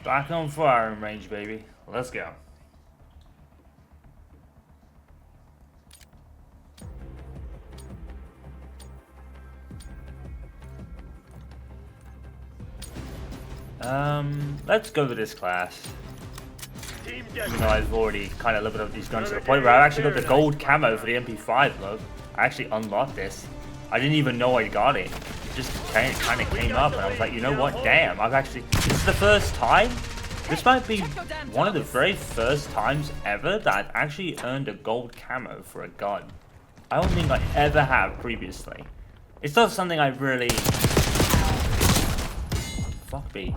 Back on firing range, baby. Let's go. Let's go with this class. Even though I've already kind of leveled up these guns to the point where I've actually got the gold camo for the MP5, look. I actually unlocked this. I didn't even know I got it. It just kind of came up and I was like, you know what, damn, this is the first time? This might be one of the very first times ever that I've actually earned a gold camo for a gun. I don't think I ever have previously. It's not something I really... Fuck me.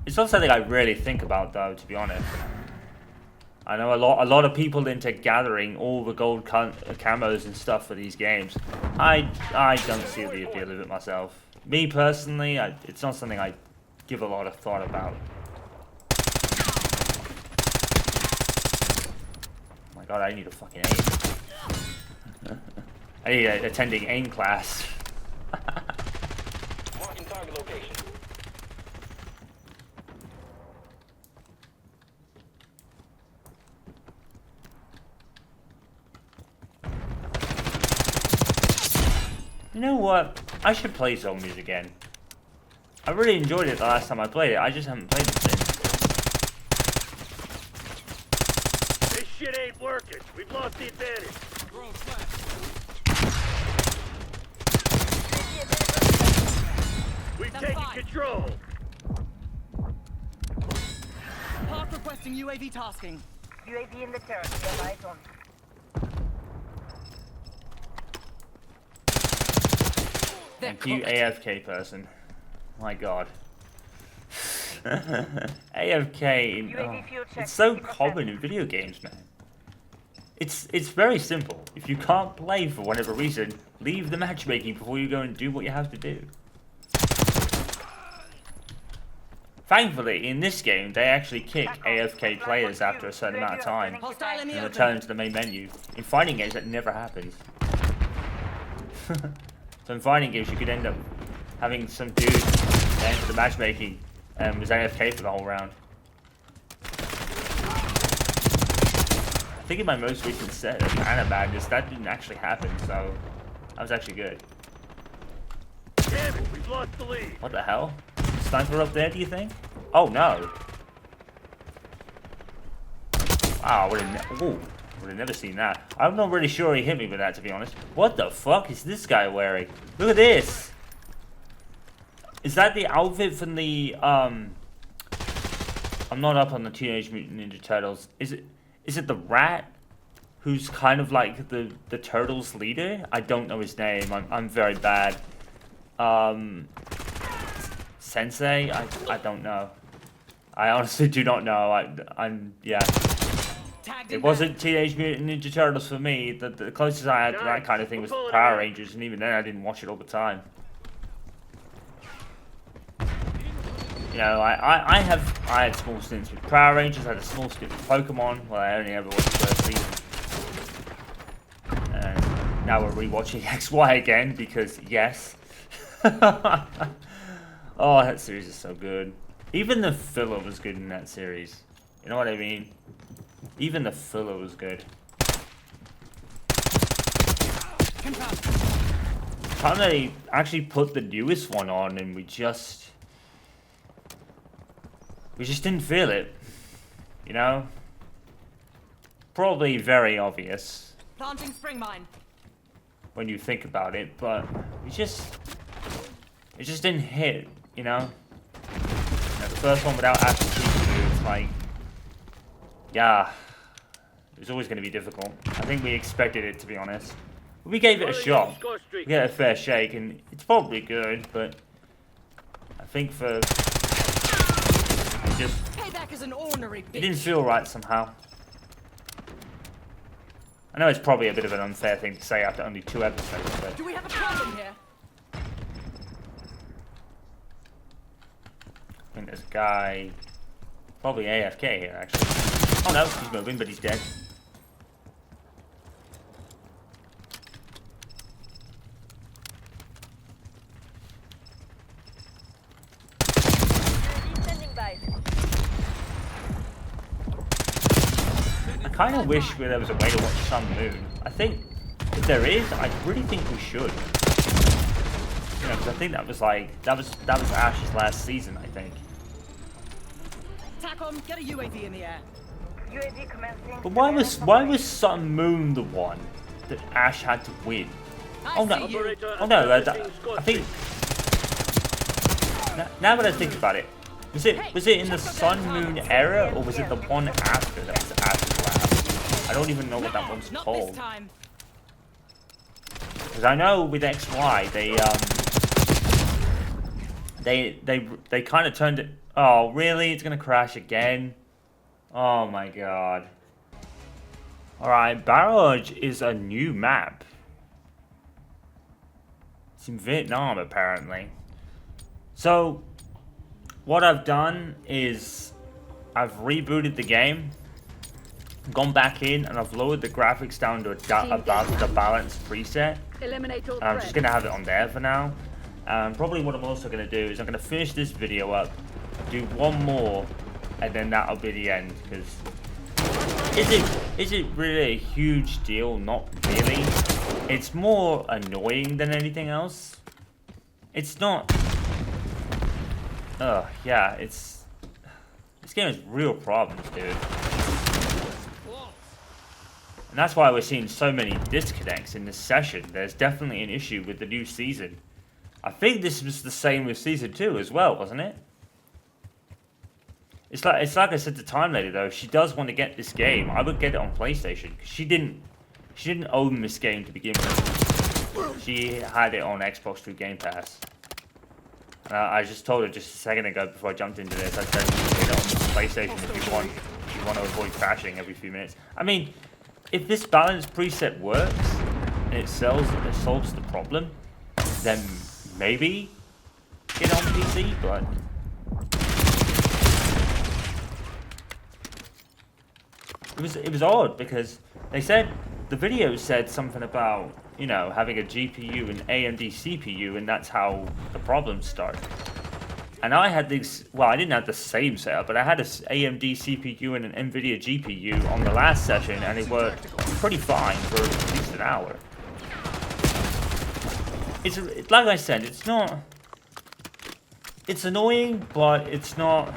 It's not something I really think about though, to be honest. I know a lot of people into gathering all the gold camos and stuff for these games. I don't see the appeal of it myself. Me personally, it's not something I give a lot of thought about. Oh my god, I need a fucking aim. I need attending aim class. Marking target location. You know what? I should play Zombies again. I really enjoyed it the last time I played it. I just haven't played it since. This shit ain't working. We've lost the advantage. We've taken control. Park requesting UAV tasking. UAV in the turret. We have eyes on. Thank you, AFK person. My god. AFK, it's so common in video games, man. It's very simple. If you can't play for whatever reason, leave the matchmaking before you go and do what you have to do. Thankfully, in this game, they actually kick AFK players after a certain amount of time and return to the main menu. In fighting games, that never happens. So in fighting games, you could end up having some dude enter the matchmaking and was AFK for the whole round. I think in my most recent set of Anna Madness, that didn't actually happen, so that was actually good. Damn it, we've lost the lead. What the hell? Sniper up there, do you think? Oh no. Wow, I would have never seen that. I'm not really sure he hit me with that, to be honest. What the fuck is this guy wearing? Look at this. Is that the outfit from the I'm not up on the Teenage Mutant Ninja Turtles. Is it the rat who's kind of like the turtles leader? I don't know his name. I'm very bad. Sensei? I don't know. I honestly do not know. I'm yeah. It wasn't Teenage Mutant Ninja Turtles for me. The closest I had to that kind of thing was Power Rangers, and even then I didn't watch it all the time. You know, I had small stints with Power Rangers, I had a small stint with Pokemon. Well, I only ever watched the first season. And now we're rewatching XY again because yes. Oh, that series is so good. Even the filler was good in that series. You know what I mean? Even the filler was good. Time they actually put the newest one on and we just didn't feel it. You know? Probably very obvious. Planting spring mine. When you think about it, but it just didn't hit, you know? The first one without Ashton Kutcher, it's like, yeah, it was always going to be difficult. I think we expected it, to be honest. We gave it a shot. We get a fair shake, and it's probably good, but I think for Payback is an ornery bitch. it didn't feel right somehow. I know it's probably a bit of an unfair thing to say after only 2 episodes, but Do we have a problem here? I think there's a guy, probably AFK here, actually. Oh no, he's moving, but he's dead. Standing by. kind of wish there was a way to watch Sun Moon. I think if there is, I really think we should. You know, because I think that was Ash's last season, I think. TACOM, get a UAV in the air. UAV commencing. But why was Sun Moon the one that Ash had to win? Oh no! Oh no! I think now that I think about it, was it in the Sun Moon era or was it the one after that was Ash's last? I don't even know what that one's called. Because I know with XY they kind of turned it. Oh really? It's gonna crash again. Oh my god. Alright, Barrage is a new map. It's in Vietnam apparently. So what I've done is I've rebooted the game, gone back in, and I've lowered the graphics down to about the balanced preset. And I'm just gonna have it on there for now. And probably what I'm also gonna do is I'm gonna finish this video up, do one more, and then that'll be the end. Because is it really a huge deal? Not really. It's more annoying than anything else. It's not. Yeah, this game has real problems, dude. And that's why we're seeing so many disconnects in this session. There's definitely an issue with the new season. I think this was the same with season 2 as well, wasn't it? It's like I said to Time Lady though, if she does want to get this game, I would get it on PlayStation. She didn't own this game to begin with. She had it on Xbox through Game Pass. I just told her just a second ago before I jumped into this, I said get it on PlayStation if you want to avoid crashing every few minutes. I mean, if this balance preset works and it solves the problem, then maybe get on PC, but it was odd because they said the video said something about, you know, having a GPU and AMD CPU, and that's how the problems start. And I had these, well, I didn't have the same setup, but I had an AMD CPU and an NVIDIA GPU on the last session, and it worked pretty fine for at least an hour. It's like I said, it's not. It's annoying, but it's not.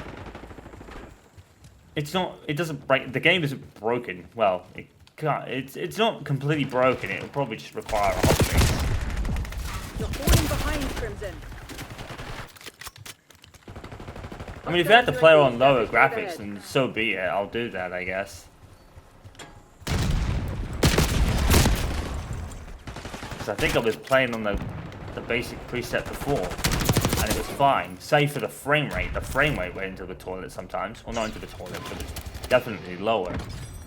It doesn't break. The game isn't broken. Well, it can't. It's not completely broken. It'll probably just require a hotfix. You're falling behind, Crimson. I mean, if you had to play on lower graphics, then so be it. I'll do that, I guess. Because I think I was playing on the basic preset before, and it was fine, save for the frame rate. The frame rate went into the toilet sometimes. Well, not into the toilet, but it's definitely lower.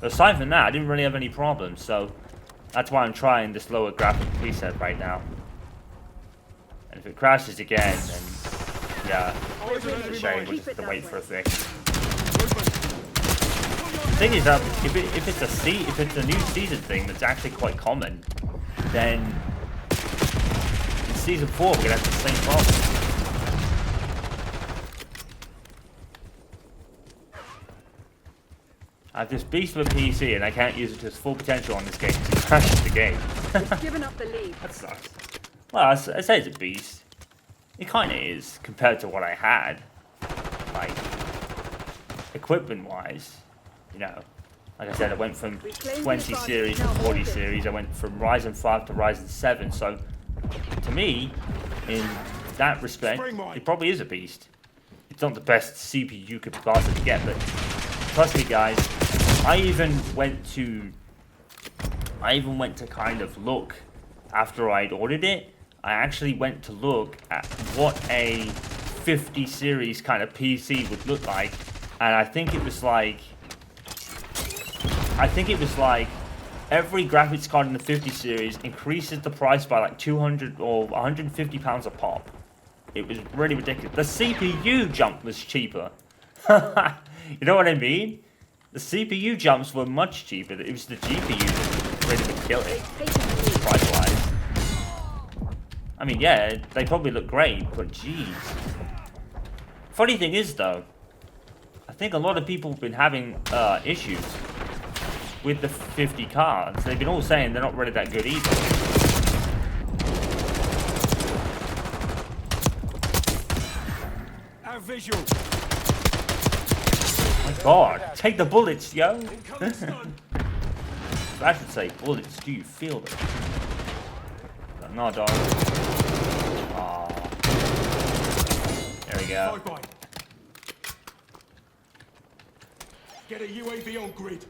But aside from that, I didn't really have any problems, so that's why I'm trying this lower graphic preset right now. And if it crashes again, then yeah, it's a shame. We'll just have to wait for a fix. The thing is that if it's a new season thing that's actually quite common, then in season 4 we're gonna have the same problem. I have this beast of a PC and I can't use it to its full potential on this game because it crashes the game. It's given up the lead. That sucks. Well, I say it's a beast. It kind of is compared to what I had, like equipment-wise. You know, like I said, I went from 20 series to 40 series. I went from Ryzen 5 to Ryzen 7. So, to me, in that respect, it probably is a beast. It's not the best CPU you could possibly get, but trust me, guys. I even went to kind of look after I'd ordered it. I actually went to look at what a 50 series kind of PC would look like, and I think it was like every graphics card in the 50 series increases the price by like 200 or 150 pounds a pop. It was really ridiculous. The CPU jump was cheaper. You know what I mean? The CPU jumps were much cheaper. It was the GPU that really would kill it, price-wise. I mean, yeah, they probably look great, but jeez. Funny thing is, though, I think a lot of people have been having issues with the 50 cards. They've been all saying they're not really that good either. Our visual. My God, take the bullets, yo. Incoming stun. I should say bullets. Do you feel them? No, dog. Aww. There we go. Bye-bye. Get a UAV on grid.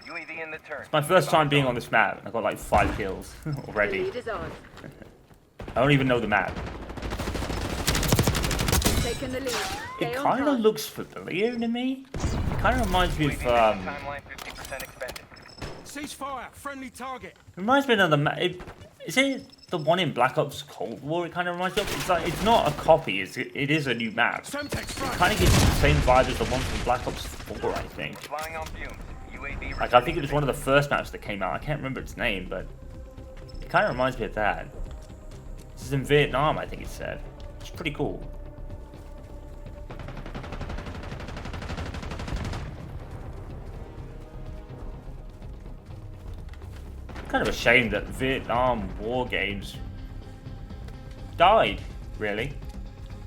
UAV in the turn. My first time being on this map. I got like 5 kills The already. lead is ours. I don't even know the map. Taking the lead. Stay It on kind of task. looks familiar to me. It kind of reminds me of Timeline 50% expended. Ceasefire. Friendly target. It reminds me of the map. Is it the one in Black Ops Cold War? It kind of reminds me of. It's like it's not a copy. It is a new map. Semtex front. Kind of gives you the same vibe as the one from Black Ops 4, I think. Flying on fumes. UAV. Like I think it was one of the first maps that came out. I can't remember its name, but it kind of reminds me of that. This is in Vietnam, I think it said. It's pretty cool. Kind of a shame that Vietnam War games died, really,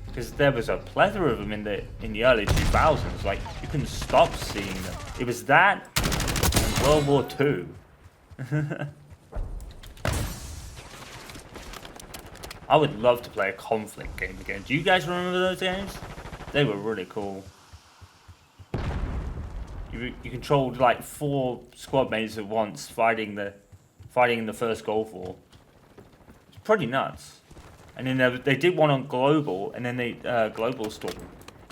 because there was a plethora of them in the early 2000s. Like you couldn't stop seeing them. It was that and World War II. I would love to play a conflict game again. Do you guys remember those games? They were really cool. You controlled like 4 squad mates at once, fighting in the first Gulf War. It's pretty nuts. And then they did one on Global, and then they Global Storm,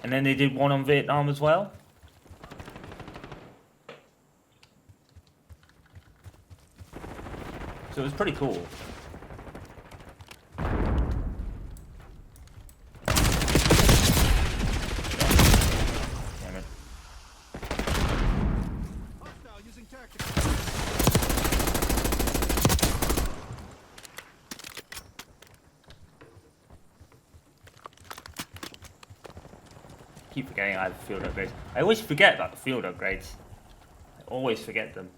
and then they did one on Vietnam as well. So it was pretty cool. Damn it. Hostile using tactics. Keep forgetting I have field upgrades. I always forget about the field upgrades. I always forget them.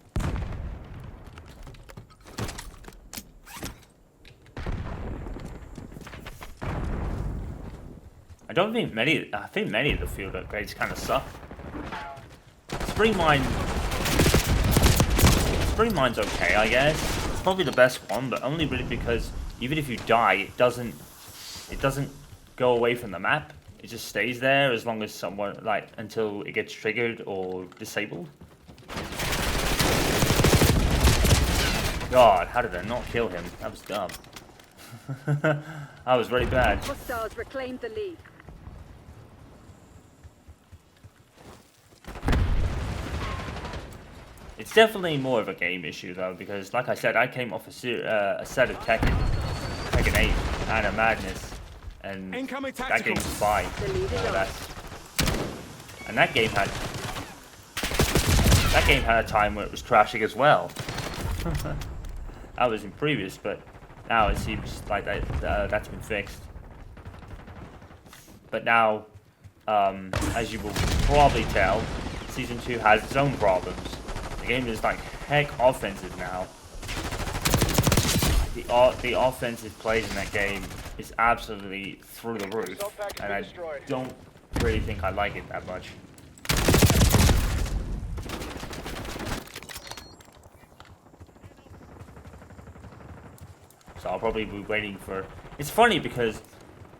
I think many of the field upgrades kind of suck. Spring Mine's okay, I guess. It's probably the best one, but only really because even if you die, it doesn't go away from the map. It just stays there as long as someone, like, until it gets triggered or disabled. God, how did I not kill him? That was dumb. That was really bad. Hostiles reclaimed the lead. It's definitely more of a game issue though, because like I said, I came off a set of Tekken 8 and a Madness, and Incoming that tactical. game was fine. The lead is more or ours. less. And that game had a time where it was crashing as well. That was in previous, but now it seems like that's been fixed. But now, as you will probably tell, Season 2 has its own problems. The game is like heck offensive now. The offensive plays in that game is absolutely through the roof, and I don't really think I like it that much. So I'll probably be waiting for. It's funny because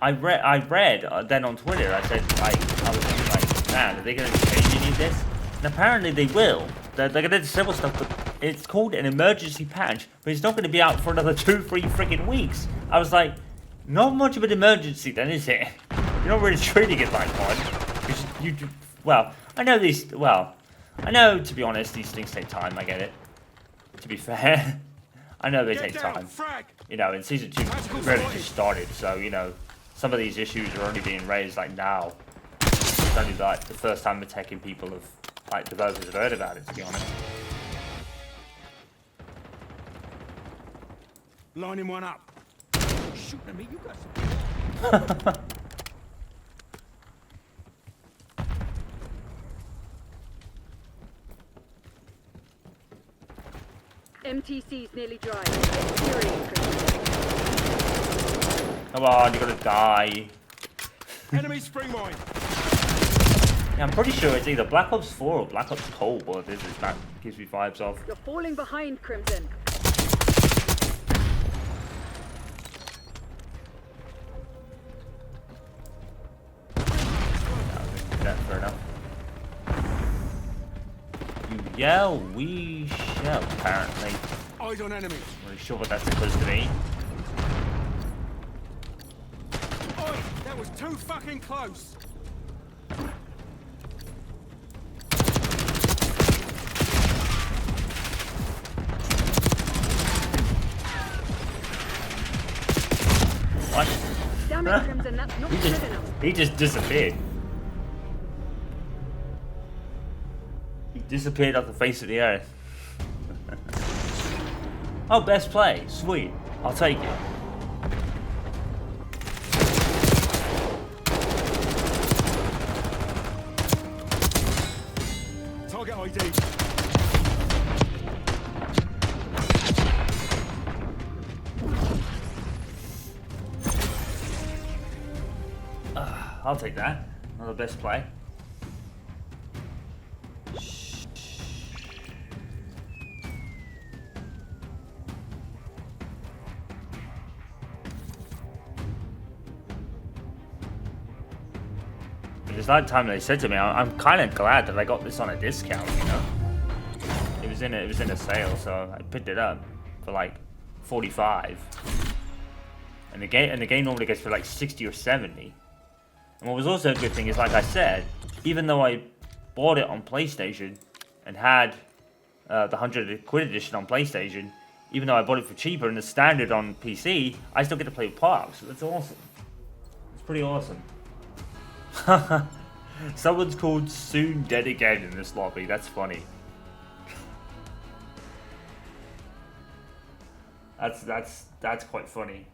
I read then on Twitter. I said I was thinking like, man, are they going to change any of this? And apparently they will. They're going to disable stuff, but it's called an emergency patch, but it's not going to be out for another 2-3 freaking weeks. I was like, not much of an emergency then, is it? You're not really treating it like one. Well, I know these. Well, I know, to be honest, these things take time. I get it. To be fair, I know they Get take down, time. frag. You know, in Season 2, really just started, so, you know, some of these issues are only being raised, like, now. It's only, like, the first time the Tekken people have, like, developers have heard about it, to be honest. Lining one up. Shooting at me, you got some. MTC's nearly dry. Infuriating, Crimson. Come on, you're gonna die. Enemy spring mine. Yeah, I'm pretty sure it's either Black Ops 4 or Black Ops Cold War. This map gives me vibes of. You're falling behind, Crimson. Yeah, fair enough. You yell, we shall, apparently. Eyes on enemy. I'm not sure what that's supposed to mean. Oi, that was too fucking close. What? Damn it, Crimson, that's not good enough. He just disappeared. He disappeared off the face of the earth. Oh, best play. Sweet. I'll take it. Target ID. I'll take that. Another best play. It's that time they said to me, I'm kind of glad that I got this on a discount, you know. It was in a sale, so I picked it up for like 45. And the game normally goes for like 60 or 70. And what was also a good thing is, like I said, even though I bought it on PlayStation and had the 100 quid edition on PlayStation, even though I bought it for cheaper and the standard on PC, I still get to play with Park, so that's awesome. It's pretty awesome. Someone's called Soon Dead Again in this lobby, that's funny. That's quite funny.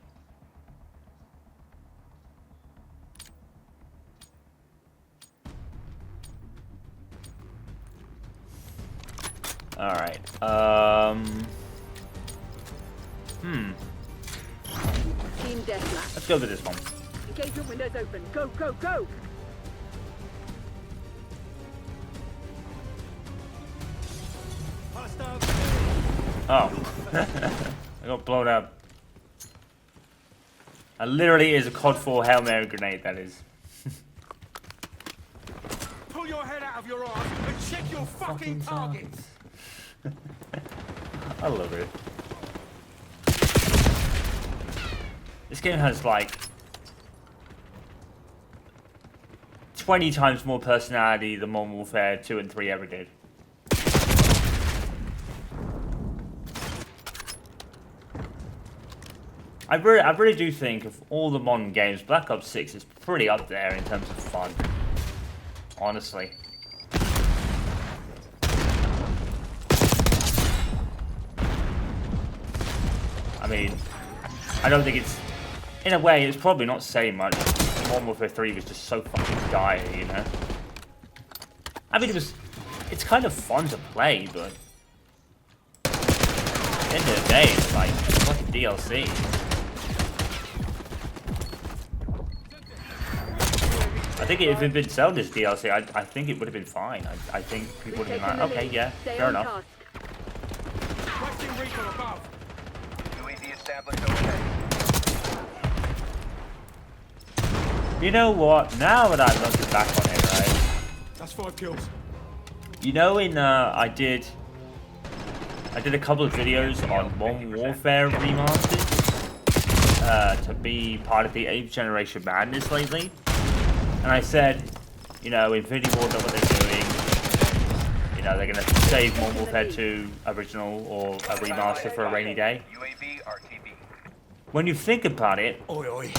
Alright, Team Deathmatch. let's go with this one. Engagement windows open. Go, go, go! Hostile. Oh. I got blown up. That literally is a COD 4 Hail Mary grenade, that is. Pull your head out of your arse and check your fucking targets. I love it. This game has like 20 times more personality than Modern Warfare 2 and 3 ever did. I really do think of all the modern games, Black Ops 6 is pretty up there in terms of fun. Honestly. I mean, I don't think it's... In a way, it's probably not saying much. Modern Warfare 3 was just so fucking dire, you know? I mean, it's kind of fun to play, but... At the end of the day, it's like fucking DLC. I think if it had been sold as DLC, I think it would have been fine. I think people would have been like, okay, yeah, fair enough. Requesting recon above. UAV established overhead. You know what? Now that I've looked back on it, right? That's 5 kills. You know, I did a couple of videos on Modern Warfare Remastered to be part of the 8th Generation Madness lately. And I said, you know, Infinity Ward know what they're doing. You know, they're going to save Modern Warfare 2 original or a remaster for a rainy day. UAV RTB. When you think about it, Oi, oi.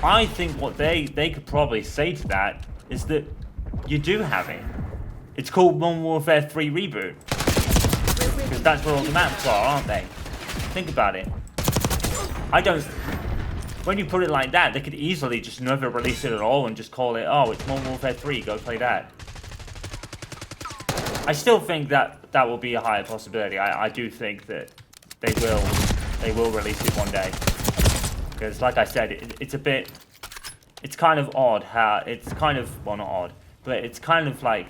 I think what they could probably say to that is that you do have it. It's called Modern Warfare 3 Reboot. Because that's where all the maps are, aren't they? Think about it. When you put it like that, they could easily just never release it at all and just call it, oh, it's Modern Warfare 3, go play that. I still think that that will be a higher possibility. I do think that they will release it one day. Because like I said, it's kind of odd how, well not odd, but it's kind of like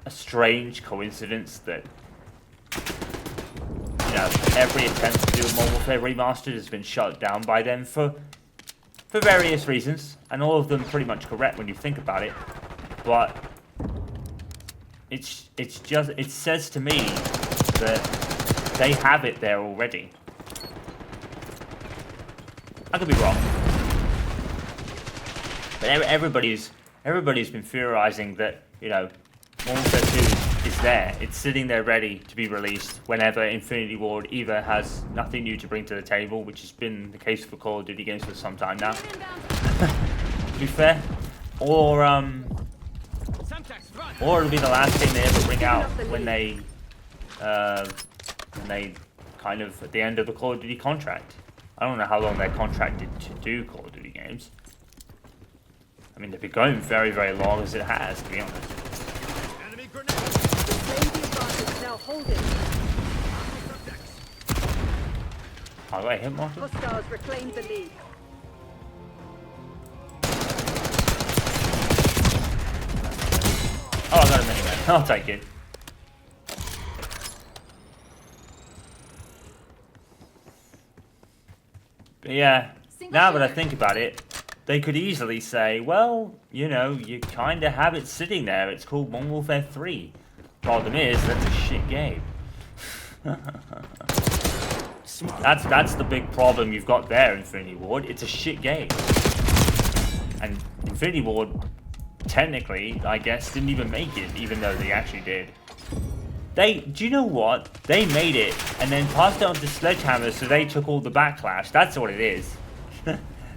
a strange coincidence that, you know, every attempt to do a Modern Warfare Remastered has been shut down by them for various reasons, and all of them pretty much correct when you think about it. But it says to me that they have it there already. I could be wrong, but everybody's been theorizing that, you know, Modern Warfare 2 is there. It's sitting there ready to be released whenever Infinity Ward either has nothing new to bring to the table, which has been the case for Call of Duty games for some time now, to be fair, or it'll be the last game they ever bring out when they kind of at the end of the Call of Duty contract. I don't know how long they're contracted to do Call of Duty games. I mean, they've been going very, very long as it has, to be honest. Enemy grenade. Reclaim the advantage. Now hold it. Oh, I got a hit marker? Hostiles reclaim the lead. Oh, I got a minigun. I'll take it. But yeah, now that I think about it, they could easily say, well, you know, you kind of have it sitting there. It's called Modern Warfare 3. Problem is, that's a shit game. That's the big problem you've got there, Infinity Ward. It's a shit game. And Infinity Ward, technically, I guess, didn't even make it, even though they actually did. Do you know what? They made it and then passed it on to Sledgehammer, so they took all the backlash. That's what it is.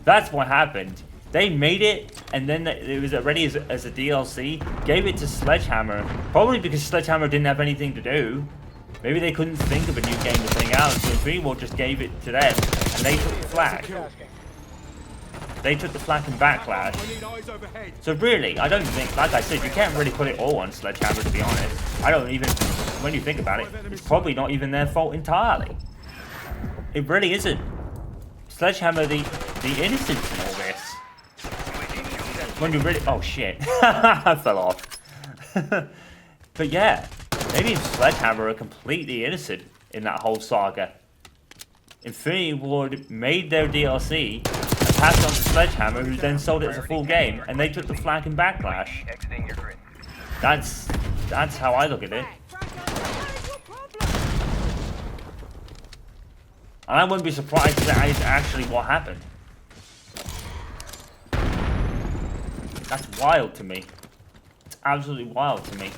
That's what happened. They made it, and then it was ready as a DLC, gave it to Sledgehammer, probably because Sledgehammer didn't have anything to do. Maybe they couldn't think of a new game to bring out, so Infinity Ward just gave it to them, and they took the flak. They took the flak and backlash. I need eyes overhead. So really, I don't think, like I said, you can't really put it all on Sledgehammer, to be honest. I don't even, when you think about it, it's probably not even their fault entirely. It really isn't. Sledgehammer, the innocents in all this. When you really, oh shit, I fell off. But yeah, maybe Sledgehammer are completely innocent in that whole saga. Infinity Ward made their DLC and passed it on to Sledgehammer, who then sold it as a full game, and they took the flak and backlash. Exiting your grid. That's how I look at it. And I wouldn't be surprised if that is actually what happened. That's wild to me. It's absolutely wild to me.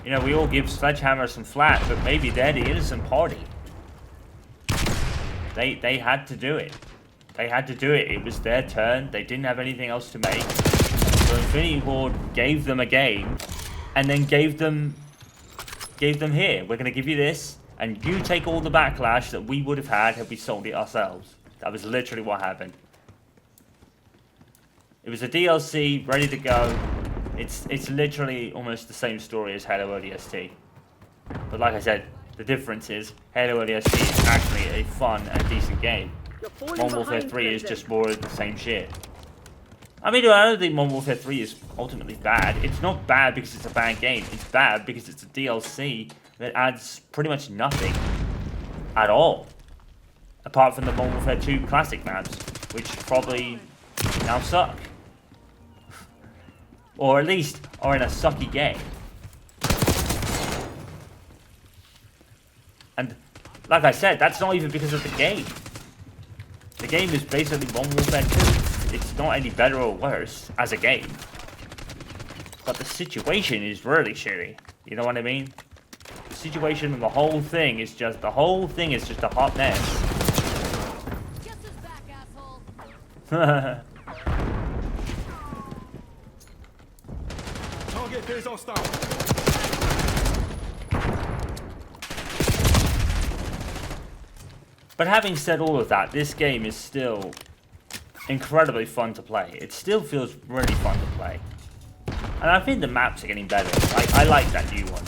You know, we all give Sledgehammer some flack, but maybe they're the innocent party. They had to do it. They had to do it. It was their turn. They didn't have anything else to make. So Infinity Ward gave them a game, and then gave them here. We're gonna give you this, and you take all the backlash that we would have had we sold it ourselves. That was literally what happened. It was a DLC ready to go. It's literally almost the same story as Halo ODST. But like I said, the difference is Halo ODST is actually a fun and decent game. Modern Warfare 3 is just more of the same shit. I mean, I don't think Modern Warfare 3 is ultimately bad. It's not bad because it's a bad game. It's bad because it's a DLC that adds pretty much nothing at all. Apart from the Modern Warfare 2 classic maps, which probably now suck. Or at least are in a sucky game. And like I said, that's not even because of the game. The game is basically Modern Warfare 2. It's not any better or worse as a game. But the situation is really shitty. You know what I mean? The situation and the whole thing is just a hot mess. Just his back, asshole. Target appears hostile. But having said all of that, this game is still incredibly fun to play. It still feels really fun to play. And I think the maps are getting better. I like that new one.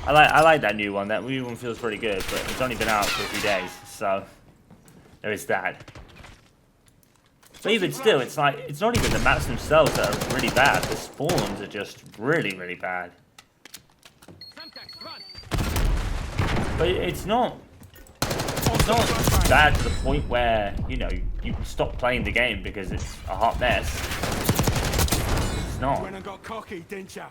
I like that new one. That new one feels pretty good, but it's only been out for a few days, so there is that. But even still, it's like it's not even the maps themselves that are really bad. The spawns are just really, really bad. But it's not bad to the point where, you know, you can stop playing the game because it's a hot mess. It's not. Went and got cocky, didn't ya?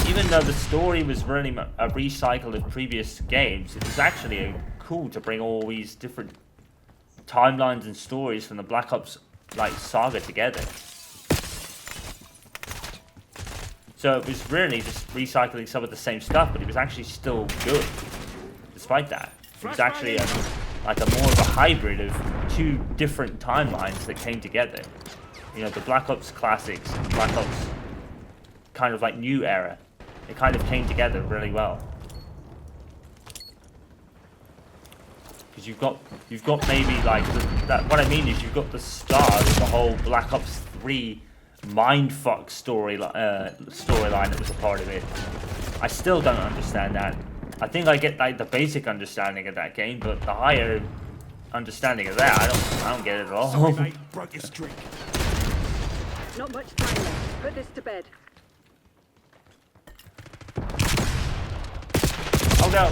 Even though the story was really a recycle of previous games, it was actually cool to bring all these different timelines and stories from the Black Ops like saga together. So it was really just recycling some of the same stuff, but it was actually still good, despite that. It was actually like a more of a hybrid of two different timelines that came together. You know, the Black Ops classics, Black Ops kind of like new era. It kind of came together really well. Because you've got maybe like what I mean is you've got the start of the whole Black Ops 3 mindfuck storyline that was a part of it. I still don't understand that. I think I get like the basic understanding of that game, but the higher understanding of that, I don't get it at all. Sorry, mate. Broke your streak. Not much time left. Put this to bed. Oh no!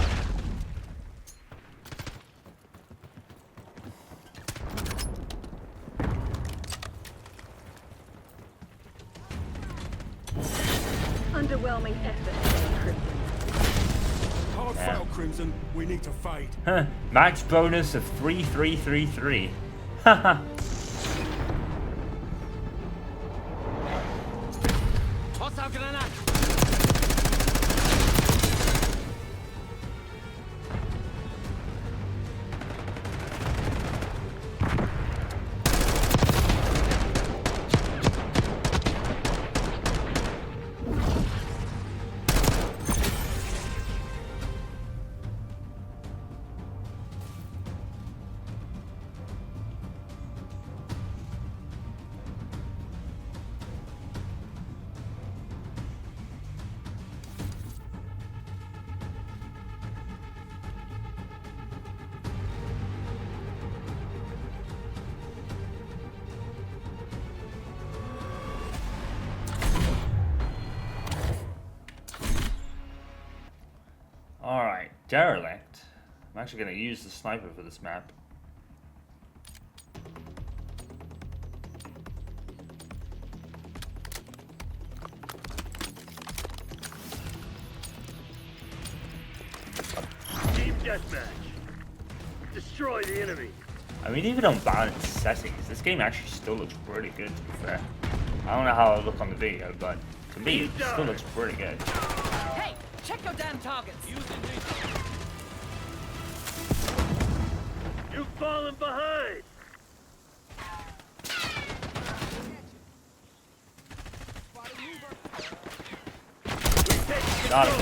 Underwhelming effort, Crimson. Hard fail, Crimson. We need to fade. Huh. Max bonus of 3333. Haha. Hostile grenade. Alright, Derelict. I'm actually going to use the sniper for this map. Team deathmatch. Destroy the enemy. I mean, even on balanced settings, this game actually still looks pretty good, to be fair. I don't know how it'll look on the video, but to me, it still looks pretty good. Hey, check your damn targets. You've fallen behind. Got him.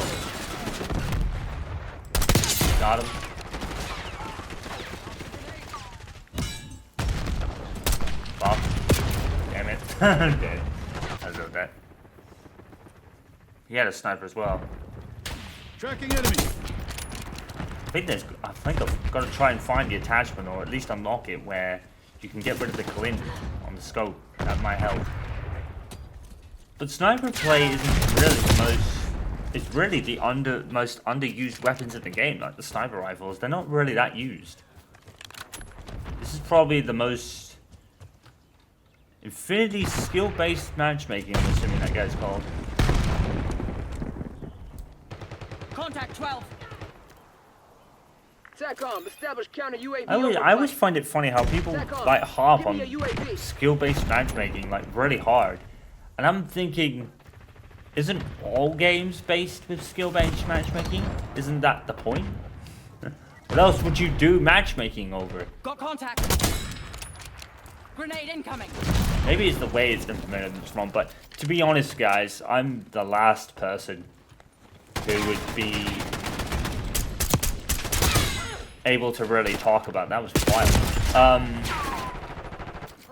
Got him. Fuck. Damn it. Dead. I was that. He had a sniper as well. Tracking enemy. I think I've got to try and find the attachment, or at least unlock it, where you can get rid of the glint on the scope. That might help. But sniper play isn't really the most. It's really the most underused weapons in the game, like the sniper rifles. They're not really that used. This is probably the most Infinity skill-based matchmaking, I'm assuming that guy's called. Contact 12. TACOM, establish counter UAV. I always find it funny how people like harp on skill-based matchmaking like really hard, and I'm thinking, isn't all games based with skill-based matchmaking? Isn't that the point? What else would you do matchmaking over? Got contact. Grenade incoming. Maybe it's the way it's implemented that's wrong, but to be honest, guys, I'm the last person who would be able to really talk about. That was wild.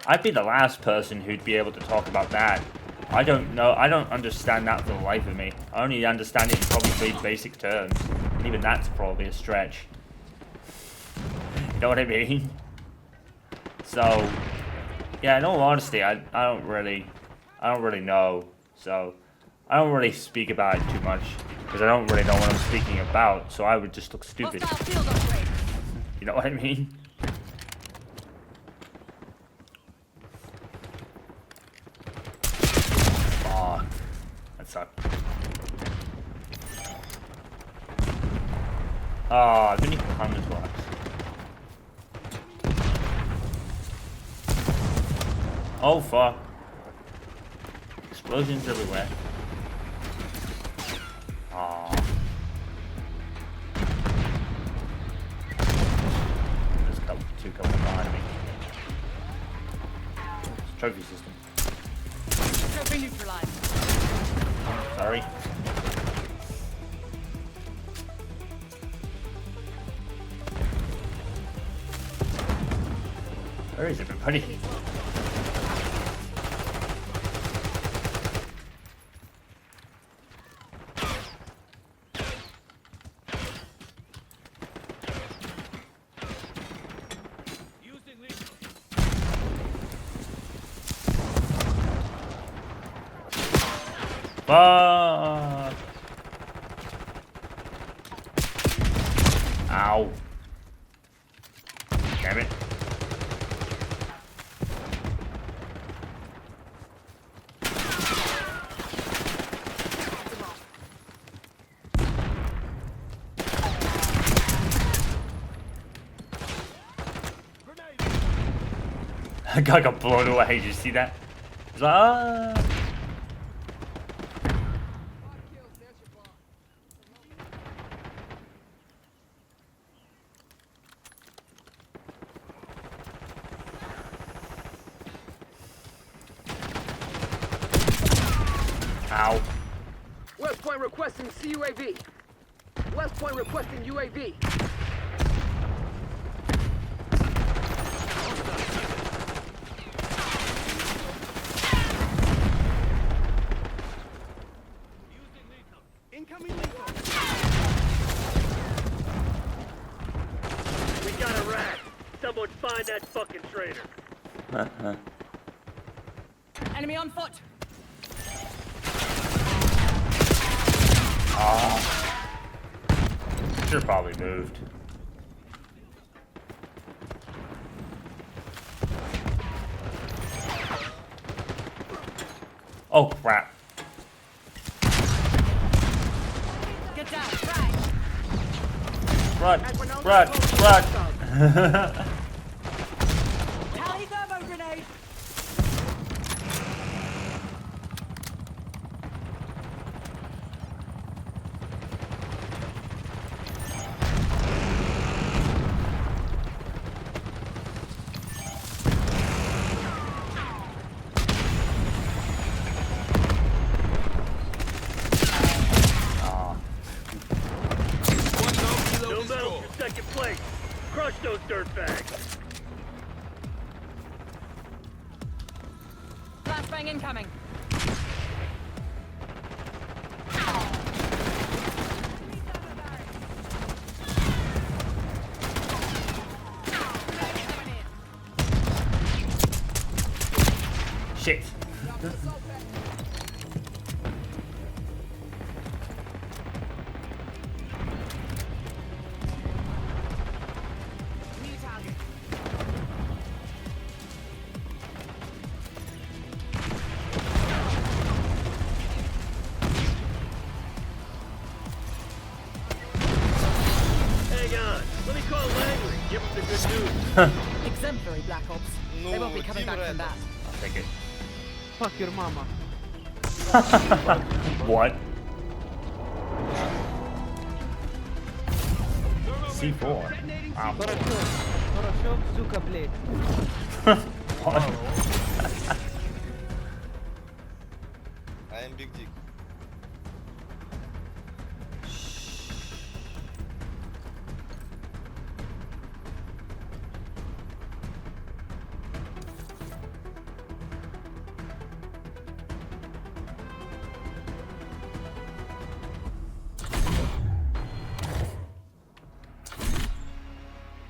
I'd be the last person who'd be able to talk about that. I don't know. I don't understand that for the life of me. I only understand it in probably very basic terms, and even that's probably a stretch. You know what I mean? So, yeah. In all honesty, I don't really know. So, I don't really speak about it too much because I don't really know what I'm speaking about. So I would just look stupid. Hostile field upgrade. You know what I mean? Fuck. That sucked. I didn't even come as well. Oh fuck. Explosions everywhere. Aww. There's two coming behind me. Trophy system. Trophy neutralized. Sorry. Where is everybody? Using lethal. Fuck! Ow. Damn it. I got blown away. Did you see that? It's like, ah. Ow. West Point requesting CUAV. West Point requesting UAV. Using lethal. Incoming lethal. We got a rat. Someone find that fucking traitor. Enemy on foot. Should've probably moved. Oh crap. Get down. Right. Run! Run! Run! Tally thermo grenade. No medal for second place. Crush those dirtbags. Flashbang incoming. Shit. New target. Hang on. Let me call Langley. Give him the good news. Exemplary Black Ops. They won't be coming back from that. I'll take it. Fuck your mama. What? C4. Wow. Horoshow, Zuka Blade. What? I am Big Dick.